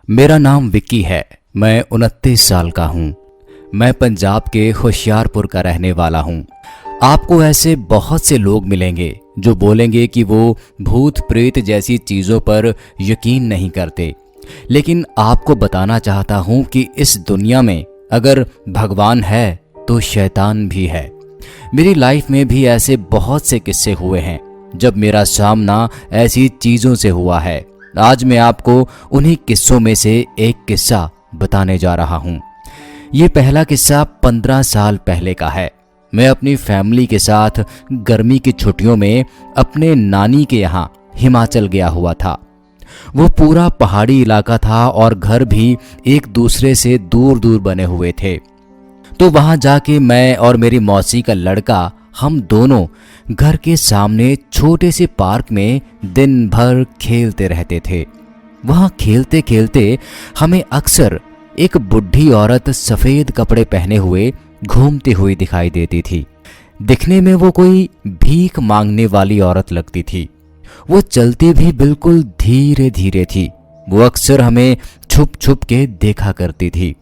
मेरा नाम विक्की है। मैं 29 साल का हूँ। मैं पंजाब के होशियारपुर का रहने वाला हूँ। आपको ऐसे बहुत से लोग मिलेंगे जो बोलेंगे कि वो भूत प्रेत जैसी चीज़ों पर यकीन नहीं करते, लेकिन आपको बताना चाहता हूँ कि इस दुनिया में अगर भगवान है तो शैतान भी है। मेरी लाइफ में भी ऐसे बहुत से किस्से हुए हैं जब मेरा सामना ऐसी चीज़ों से हुआ है। आज मैं आपको उन्हीं किस्सों में से एक किस्सा बताने जा रहा हूँ। ये पहला किस्सा 15 साल पहले का है। मैं अपनी फैमिली के साथ गर्मी की छुट्टियों में अपने नानी के यहाँ हिमाचल गया हुआ था। वो पूरा पहाड़ी इलाका था और घर भी एक दूसरे से दूर दूर बने हुए थे। तो वहाँ जाके मैं और मेरी मौसी का लड़का हम दोनों घर के सामने छोटे से पार्क में दिन भर खेलते रहते थे। वहाँ खेलते खेलते हमें अक्सर एक बुढ़ी औरत सफ़ेद कपड़े पहने हुए घूमती हुई दिखाई देती थी। दिखने में वो कोई भीख मांगने वाली औरत लगती थी। वो चलती भी बिल्कुल धीरे धीरे थी। वो अक्सर हमें छुप छुप के देखा करती थी,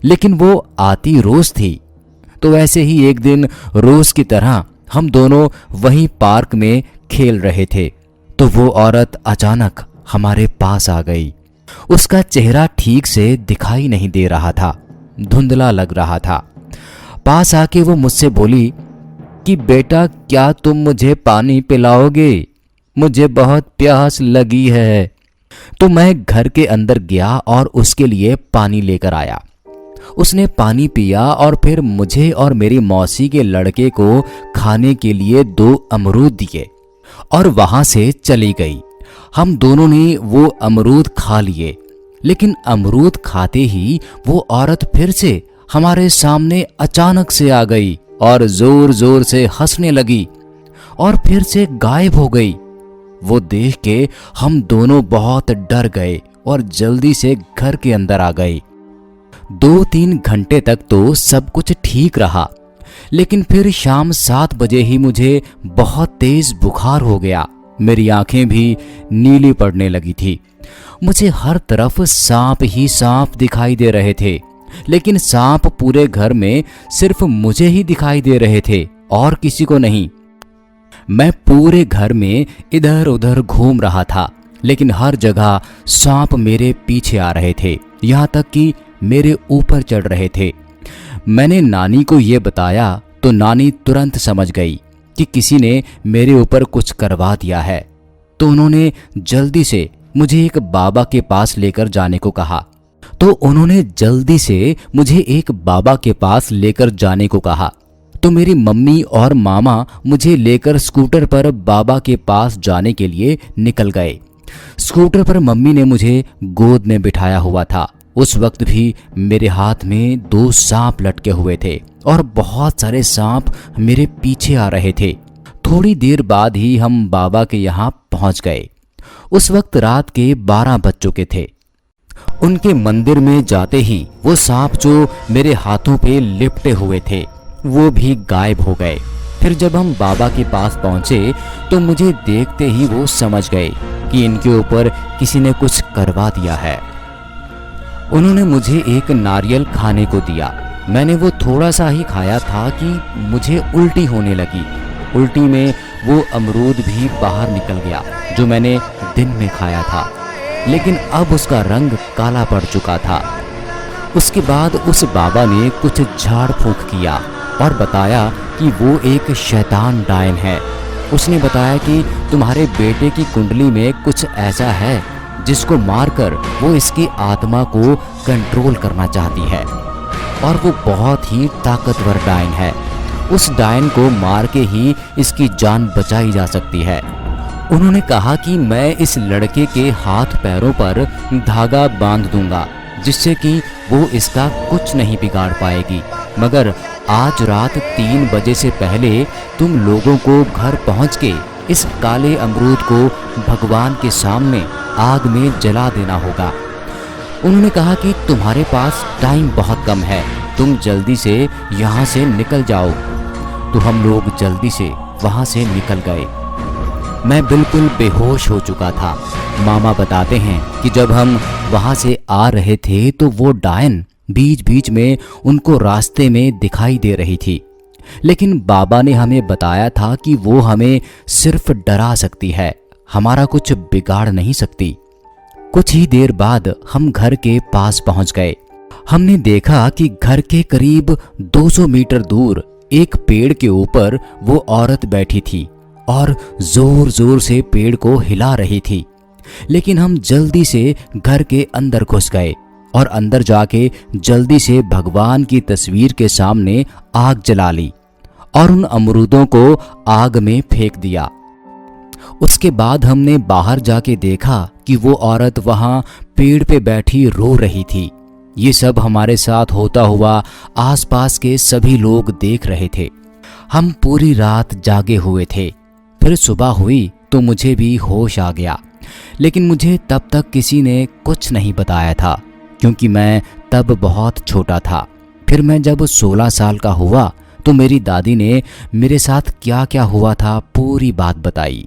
लेकिन वो आती रोज थी। तो ऐसे ही एक दिन रोज की तरह हम दोनों वहीं पार्क में खेल रहे थे तो वो औरत अचानक हमारे पास आ गई। उसका चेहरा ठीक से दिखाई नहीं दे रहा था, धुंधला लग रहा था। पास आके वो मुझसे बोली कि बेटा, क्या तुम मुझे पानी पिलाओगे? मुझे बहुत प्यास लगी है। तो मैं घर के अंदर गया और उसके लिए पानी लेकर आया। उसने पानी पिया और फिर मुझे और मेरी मौसी के लड़के को खाने के लिए 2 अमरूद दिए और वहां से चली गई। हम दोनों ने वो अमरूद खा लिए, लेकिन अमरूद खाते ही वो औरत फिर से हमारे सामने अचानक से आ गई और जोर जोर से हंसने लगी और फिर से गायब हो गई। वो देख के हम दोनों बहुत डर गए और जल्दी से घर के अंदर आ गए। 2-3 घंटे तक तो सब कुछ ठीक रहा, लेकिन फिर शाम 7 बजे ही मुझे बहुत तेज बुखार हो गया। मेरी आंखें भी नीली पड़ने लगी थी। मुझे हर तरफ सांप ही सांप दिखाई दे रहे थे, लेकिन सांप पूरे घर में सिर्फ मुझे ही दिखाई दे रहे थे और किसी को नहीं। मैं पूरे घर में इधर उधर घूम रहा था, लेकिन हर जगह सांप मेरे पीछे आ रहे थे, यहाँ तक कि मेरे ऊपर चढ़ रहे थे। मैंने नानी को यह बताया तो नानी तुरंत समझ गई कि किसी ने मेरे ऊपर कुछ करवा दिया है। तो उन्होंने जल्दी से मुझे एक बाबा के पास लेकर जाने को कहा। तो मेरी मम्मी और मामा मुझे लेकर स्कूटर पर बाबा के पास जाने के लिए निकल गए। स्कूटर पर मम्मी ने मुझे गोद में बिठाया हुआ था। उस वक्त भी मेरे हाथ में 2 सांप लटके हुए थे और बहुत सारे सांप मेरे पीछे आ रहे थे। थोड़ी देर बाद ही हम बाबा के यहाँ पहुँच गए। उस वक्त रात के 12 बज चुके थे। उनके मंदिर में जाते ही वो सांप जो मेरे हाथों पे लिपटे हुए थे वो भी गायब हो गए। फिर जब हम बाबा के पास पहुँचे तो मुझे देखते ही वो समझ गए कि इनके ऊपर किसी ने कुछ करवा दिया है। उन्होंने मुझे एक नारियल खाने को दिया। मैंने वो थोड़ा सा ही खाया था कि मुझे उल्टी होने लगी। उल्टी में वो अमरूद भी बाहर निकल गया जो मैंने दिन में खाया था, लेकिन अब उसका रंग काला पड़ चुका था। उसके बाद उस बाबा ने कुछ झाड़ फूंक किया और बताया कि वो एक शैतान डायन है। उसने बताया कि तुम्हारे बेटे की कुंडली में कुछ ऐसा है जिसको मारकर वो इसकी आत्मा को कंट्रोल करना चाहती है और वो बहुत ही ताकतवर डायन है। उस डायन को मार के ही इसकी जान बचाई जा सकती है। उन्होंने कहा कि मैं इस लड़के के हाथ पैरों पर धागा बांध दूंगा जिससे कि वो इसका कुछ नहीं बिगाड़ पाएगी, मगर आज रात 3 बजे से पहले तुम लोगों को घर पहुंच के इस काले अमरूद को भगवान के सामने आग में जला देना होगा। उन्होंने कहा कि तुम्हारे पास टाइम बहुत कम है, तुम जल्दी से यहाँ से निकल जाओ। तो हम लोग जल्दी से वहाँ से निकल गए। मैं बिल्कुल बेहोश हो चुका था। मामा बताते हैं कि जब हम वहाँ से आ रहे थे तो वो डायन बीच बीच में उनको रास्ते में दिखाई दे रही थी, लेकिन बाबा ने हमें बताया था कि वो हमें सिर्फ डरा सकती है, हमारा कुछ बिगाड़ नहीं सकती। कुछ ही देर बाद हम घर के पास पहुंच गए। हमने देखा कि घर के करीब 200 मीटर दूर एक पेड़ के ऊपर वो औरत बैठी थी और जोर जोर से पेड़ को हिला रही थी। लेकिन हम जल्दी से घर के अंदर घुस गए और अंदर जाके जल्दी से भगवान की तस्वीर के सामने आग जला ली और उन अमरूदों को आग में फेंक दिया। उसके बाद हमने बाहर जाके देखा कि वो औरत वहां पेड़ पे बैठी रो रही थी। ये सब हमारे साथ होता हुआ आसपास के सभी लोग देख रहे थे। हम पूरी रात जागे हुए थे। फिर सुबह हुई तो मुझे भी होश आ गया, लेकिन मुझे तब तक किसी ने कुछ नहीं बताया था क्योंकि मैं तब बहुत छोटा था। फिर मैं जब 16 साल का हुआ तो मेरी दादी ने मेरे साथ क्या क्या हुआ था पूरी बात बताई।